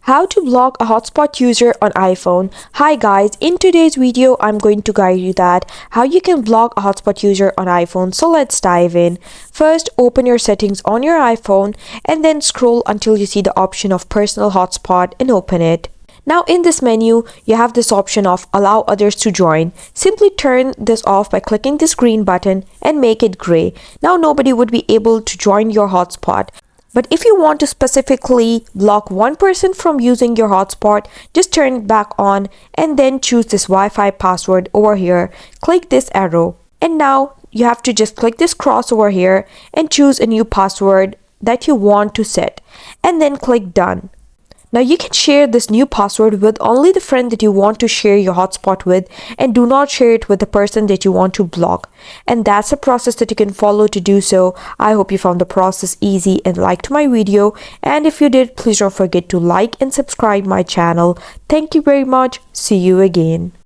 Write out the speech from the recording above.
How to block a hotspot user on iPhone. Hi guys, in today's video I'm going to guide you that how you can block a hotspot user on iPhone. So let's dive in. First, open your settings on your iPhone and then scroll until you see the option of personal hotspot and open it. Now in this menu, you have this option of allow others to join. Simply turn this off by clicking this green button and make it gray. Now nobody would be able to join your hotspot. But if you want to specifically block one person from using your hotspot, just turn it back on and then choose this Wi-Fi password over here. Click this arrow. And now you have to just click this cross over here and choose a new password that you want to set. And then click done. Now you can share this new password with only the friend that you want to share your hotspot with, and do not share it with the person that you want to block. And that's a process that you can follow to do so. I hope you found the process easy and liked my video. And if you did, please don't forget to like and subscribe my channel. Thank you very much. See you again.